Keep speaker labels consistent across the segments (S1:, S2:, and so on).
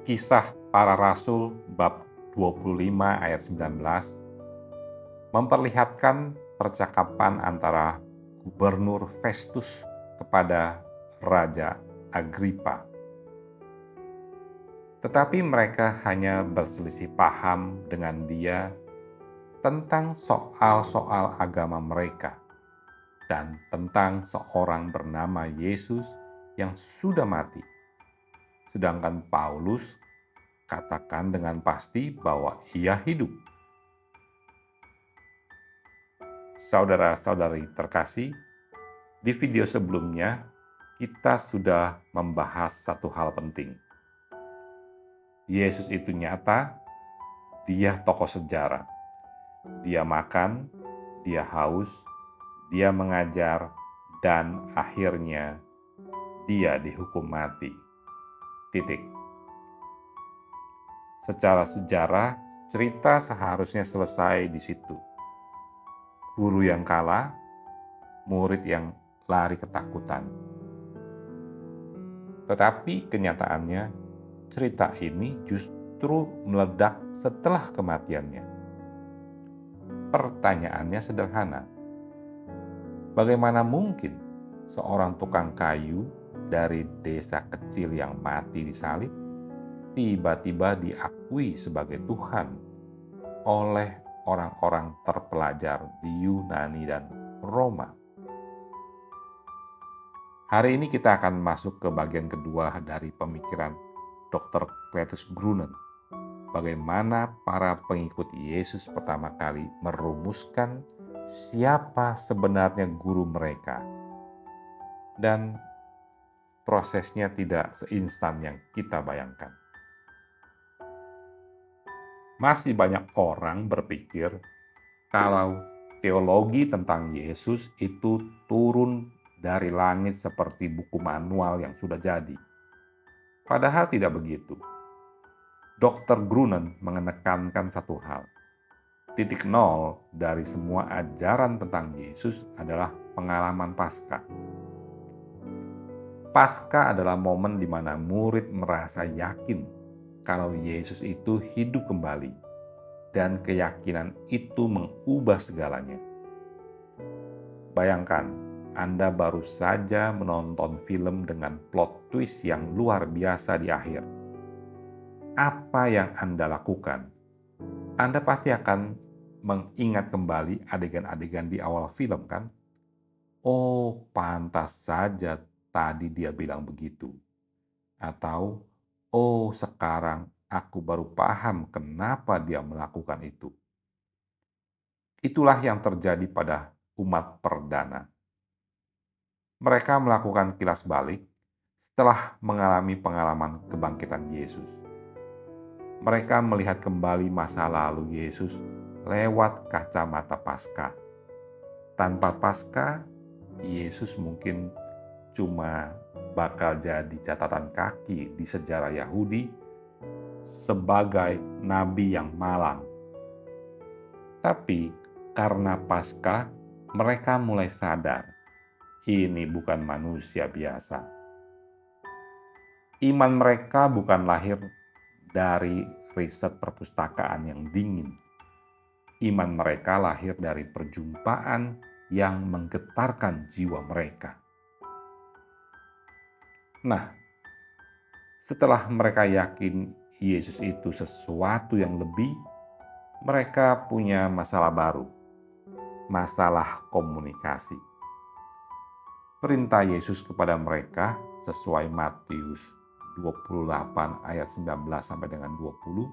S1: Kisah Para Rasul bab 25 ayat 19 memperlihatkan percakapan antara Gubernur Festus kepada Raja Agripa. Tetapi mereka hanya berselisih paham dengan dia tentang soal-soal agama mereka dan tentang seorang bernama Yesus yang sudah mati. Sedangkan Paulus katakan dengan pasti bahwa ia hidup. Saudara-saudari terkasih, di video sebelumnya kita sudah membahas satu hal penting. Yesus itu nyata, dia tokoh sejarah. Dia makan, dia haus, dia mengajar, dan akhirnya dia dihukum mati. Titik. Secara sejarah, cerita seharusnya selesai di situ. Guru yang kalah, murid yang lari ketakutan. Tetapi kenyataannya, cerita ini justru meledak setelah kematiannya. Pertanyaannya sederhana. Bagaimana mungkin seorang tukang kayu dari desa kecil yang mati disalib tiba-tiba diakui sebagai Tuhan oleh orang-orang terpelajar di Yunani dan Roma? Hari ini kita akan masuk ke bagian kedua dari pemikiran Dr. Cletus Grunen. Bagaimana para pengikut Yesus pertama kali merumuskan siapa sebenarnya guru mereka. Dan prosesnya tidak seinstan yang kita bayangkan. Masih banyak orang berpikir kalau teologi tentang Yesus itu turun dari langit seperti buku manual yang sudah jadi. Padahal tidak begitu. Dr. Grunen menekankan satu hal. Titik nol dari semua ajaran tentang Yesus adalah pengalaman Paskah. Paskah adalah momen di mana murid merasa yakin kalau Yesus itu hidup kembali, dan keyakinan itu mengubah segalanya. Bayangkan, Anda baru saja menonton film dengan plot twist yang luar biasa di akhir. Apa yang Anda lakukan? Anda pasti akan mengingat kembali adegan-adegan di awal film, kan? Oh, pantas saja tadi dia bilang begitu. Atau, oh sekarang aku baru paham kenapa dia melakukan itu. Itulah yang terjadi pada umat perdana. Mereka melakukan kilas balik setelah mengalami pengalaman kebangkitan Yesus. Mereka melihat kembali masa lalu Yesus lewat kacamata Paskah. Tanpa Paskah, Yesus mungkin cuma bakal jadi catatan kaki di sejarah Yahudi sebagai nabi yang malang. Tapi karena Paskah, mereka mulai sadar ini bukan manusia biasa. Iman mereka bukan lahir dari riset perpustakaan yang dingin. Iman mereka lahir dari perjumpaan yang menggetarkan jiwa mereka. Nah, setelah mereka yakin Yesus itu sesuatu yang lebih, mereka punya masalah baru, masalah komunikasi. Perintah Yesus kepada mereka sesuai Matius 28 ayat 19 sampai dengan 20.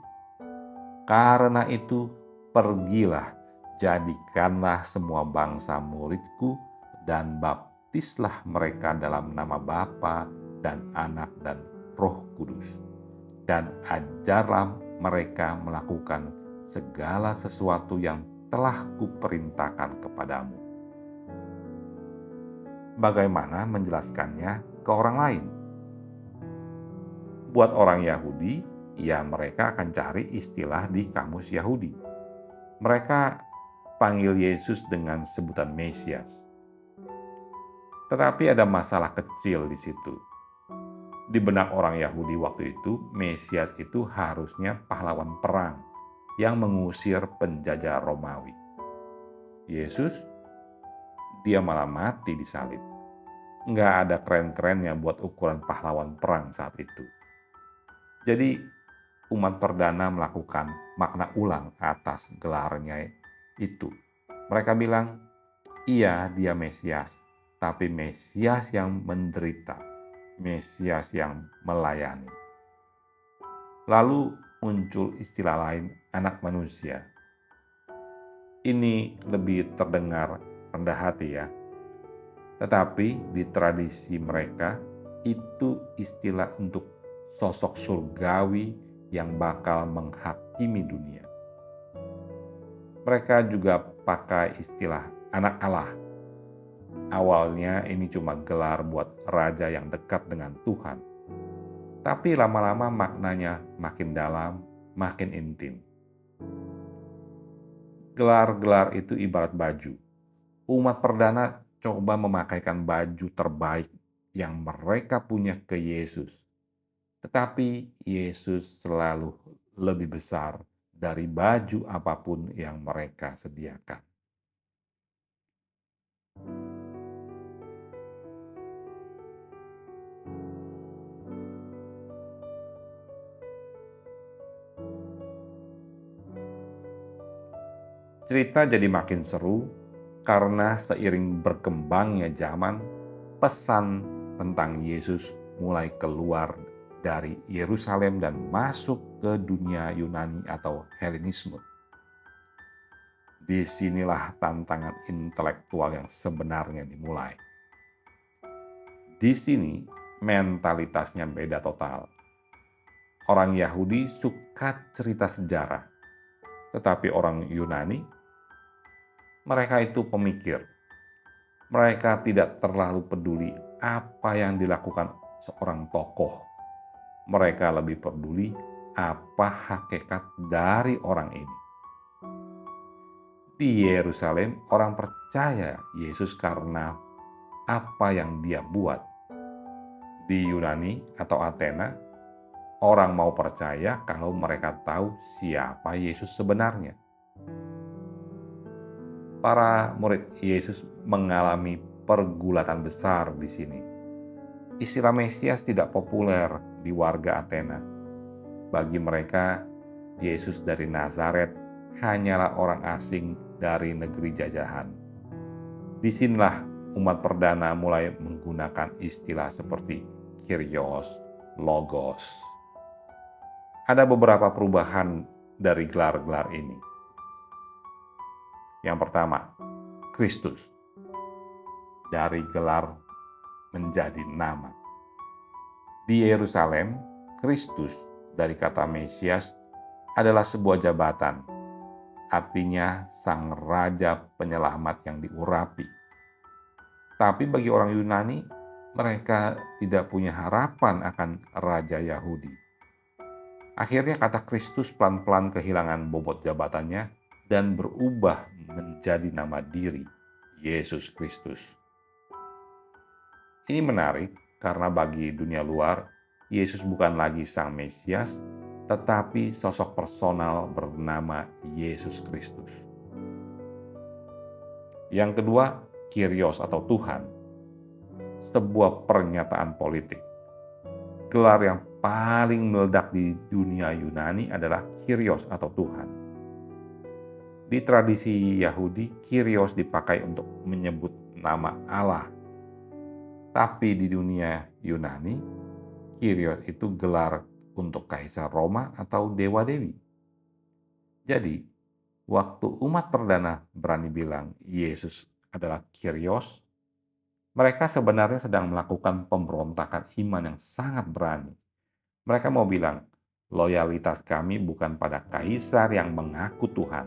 S1: Karena itu pergilah, jadikanlah semua bangsa muridku dan baptislah mereka dalam nama Bapa dan Anak dan Roh Kudus. Dan ajarlah mereka melakukan segala sesuatu yang telah kuperintahkan kepadamu. Bagaimana menjelaskannya ke orang lain? Buat orang Yahudi, ya mereka akan cari istilah di kamus Yahudi. Mereka panggil Yesus dengan sebutan Mesias. Tetapi ada masalah kecil di situ. Di benak orang Yahudi waktu itu, Mesias itu harusnya pahlawan perang yang mengusir penjajah Romawi. Yesus, dia malah mati di salib. Nggak ada keren-kerennya buat ukuran pahlawan perang saat itu. Jadi umat perdana melakukan makna ulang atas gelarnya itu. Mereka bilang, iya dia Mesias, tapi Mesias yang menderita, Mesias yang melayani. Lalu muncul istilah lain, anak manusia. Ini lebih terdengar rendah hati ya. Tetapi di tradisi mereka, itu istilah untuk sosok surgawi yang bakal menghakimi dunia. Mereka juga pakai istilah anak Allah. Awalnya ini cuma gelar buat raja yang dekat dengan Tuhan. Tapi lama-lama maknanya makin dalam, makin intim. Gelar-gelar itu ibarat baju. Umat perdana coba memakaikan baju terbaik yang mereka punya ke Yesus. Tetapi Yesus selalu lebih besar dari baju apapun yang mereka sediakan. Cerita jadi makin seru karena seiring berkembangnya zaman, pesan tentang Yesus mulai keluar dari Yerusalem dan masuk ke dunia Yunani atau Helenisme. Disinilah tantangan intelektual yang sebenarnya dimulai. Di sini mentalitasnya beda total. Orang Yahudi suka cerita sejarah, tetapi orang Yunani, mereka itu pemikir. Mereka tidak terlalu peduli apa yang dilakukan seorang tokoh. Mereka lebih peduli apa hakikat dari orang ini. Di Yerusalem, orang percaya Yesus karena apa yang dia buat. Di Yunani atau Athena, orang mau percaya kalau mereka tahu siapa Yesus sebenarnya. Para murid Yesus mengalami pergulatan besar di sini. Istilah Mesias tidak populer di warga Athena. Bagi mereka, Yesus dari Nazaret hanyalah orang asing dari negeri jajahan. Disinilah umat perdana mulai menggunakan istilah seperti Kyrios, Logos. Ada beberapa perubahan dari gelar-gelar ini. Yang pertama, Kristus. Dari gelar menjadi nama. Di Yerusalem, Kristus dari kata Mesias adalah sebuah jabatan. Artinya sang raja penyelamat yang diurapi. Tapi bagi orang Yunani, mereka tidak punya harapan akan raja Yahudi. Akhirnya kata Kristus pelan-pelan kehilangan bobot jabatannya dan berubah menjadi nama diri, Yesus Kristus. Ini menarik karena bagi dunia luar, Yesus bukan lagi sang Mesias, tetapi sosok personal bernama Yesus Kristus. Yang kedua, Kyrios atau Tuhan. Sebuah pernyataan politik. Gelar yang paling meledak di dunia Yunani adalah Kyrios atau Tuhan. Di tradisi Yahudi, Kyrios dipakai untuk menyebut nama Allah. Tapi di dunia Yunani, Kyrios itu gelar untuk kaisar Roma atau dewa-dewi. Jadi, waktu umat perdana berani bilang Yesus adalah Kyrios, mereka sebenarnya sedang melakukan pemberontakan iman yang sangat berani. Mereka mau bilang, loyalitas kami bukan pada kaisar yang mengaku Tuhan,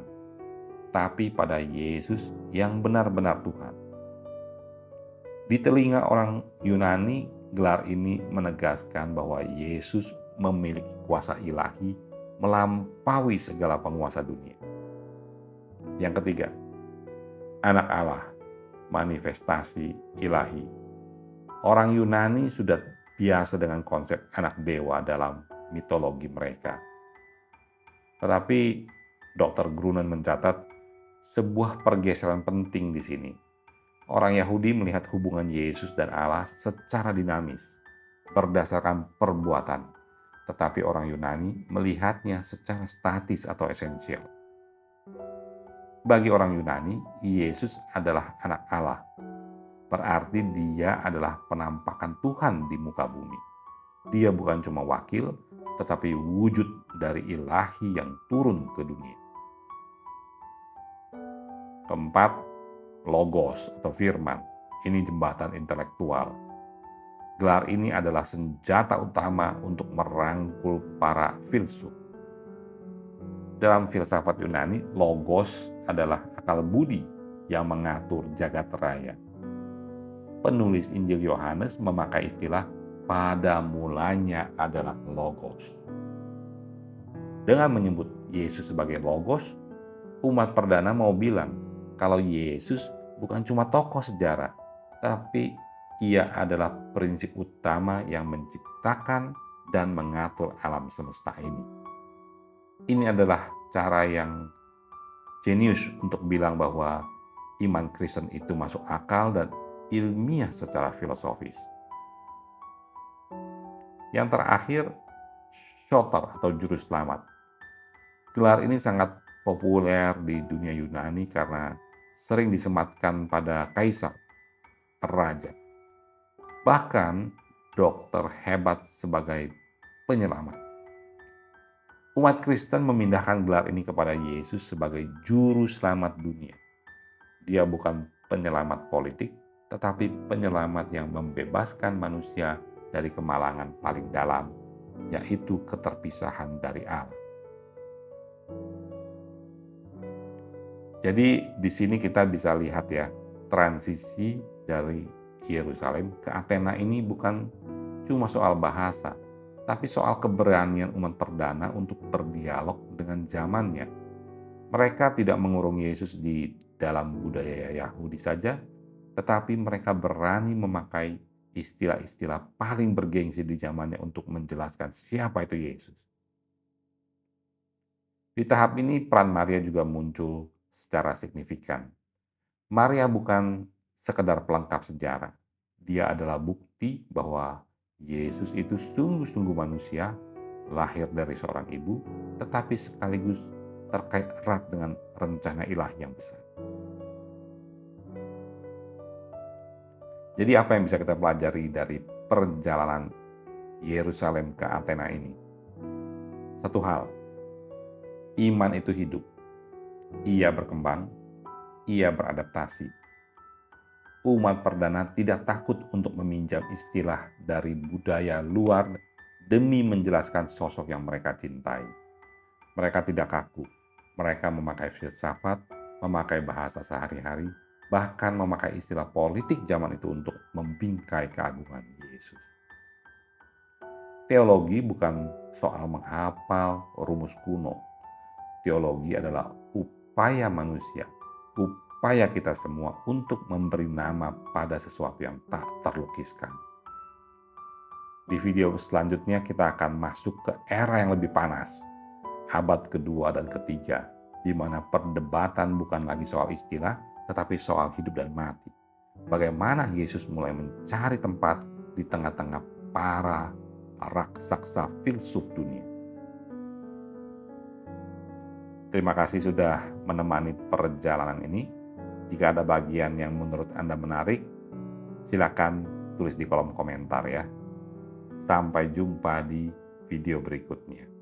S1: tapi pada Yesus yang benar-benar Tuhan. Di telinga orang Yunani, gelar ini menegaskan bahwa Yesus memiliki kuasa ilahi melampaui segala penguasa dunia. Yang ketiga, anak Allah, manifestasi ilahi. Orang Yunani sudah biasa dengan konsep anak dewa dalam mitologi mereka. Tetapi Dr. Grunen mencatat sebuah pergeseran penting di sini. Orang Yahudi melihat hubungan Yesus dan Allah secara dinamis, berdasarkan perbuatan. Tetapi orang Yunani melihatnya secara statis atau esensial. Bagi orang Yunani, Yesus adalah anak Allah. Berarti dia adalah penampakan Tuhan di muka bumi. Dia bukan cuma wakil, tetapi wujud dari ilahi yang turun ke dunia. Keempat, logos atau firman. Ini jembatan intelektual. Gelar ini adalah senjata utama untuk merangkul para filsuf. Dalam filsafat Yunani, logos adalah akal budi yang mengatur jagat raya. Penulis Injil Yohanes memakai istilah pada mulanya adalah logos. Dengan menyebut Yesus sebagai logos, umat perdana mau bilang kalau Yesus bukan cuma tokoh sejarah, tapi ia adalah prinsip utama yang menciptakan dan mengatur alam semesta ini. Ini adalah cara yang jenius untuk bilang bahwa iman Kristen itu masuk akal dan ilmiah secara filosofis. Yang terakhir, Soter atau juru selamat. Gelar ini sangat populer di dunia Yunani karena sering disematkan pada kaisar, raja. Bahkan dokter hebat sebagai penyelamat. Umat Kristen memindahkan gelar ini kepada Yesus sebagai juru selamat dunia. Dia bukan penyelamat politik, tetapi penyelamat yang membebaskan manusia dari kemalangan paling dalam, yaitu keterpisahan dari Allah. Jadi di sini kita bisa lihat ya, transisi dari Yerusalem ke Athena ini bukan cuma soal bahasa, tapi soal keberanian umat perdana untuk berdialog dengan zamannya. Mereka tidak mengurung Yesus di dalam budaya Yahudi saja, tetapi mereka berani memakai istilah-istilah paling bergengsi di zamannya untuk menjelaskan siapa itu Yesus. Di tahap ini peran Maria juga muncul secara signifikan. Maria bukan sekedar pelengkap sejarah. Dia adalah bukti bahwa Yesus itu sungguh-sungguh manusia, lahir dari seorang ibu, tetapi sekaligus terkait erat dengan rencana ilahi yang besar. Jadi apa yang bisa kita pelajari dari perjalanan Yerusalem ke Athena ini? Satu hal, iman itu hidup. Ia berkembang, ia beradaptasi. Umat perdana tidak takut untuk meminjam istilah dari budaya luar demi menjelaskan sosok yang mereka cintai. Mereka tidak kaku. Mereka memakai filsafat, memakai bahasa sehari-hari, bahkan memakai istilah politik zaman itu untuk membingkai keagungan Yesus. Teologi bukan soal menghafal rumus kuno. Teologi adalah upaya manusia, upaya kita semua untuk memberi nama pada sesuatu yang tak terlukiskan. Di video selanjutnya kita akan masuk ke era yang lebih panas, abad kedua dan ketiga, di mana perdebatan bukan lagi soal istilah, tetapi soal hidup dan mati. Bagaimana Yesus mulai mencari tempat di tengah-tengah para raksasa filsuf dunia. Terima kasih sudah menemani perjalanan ini. Jika ada bagian yang menurut Anda menarik, silakan tulis di kolom komentar ya. Sampai jumpa di video berikutnya.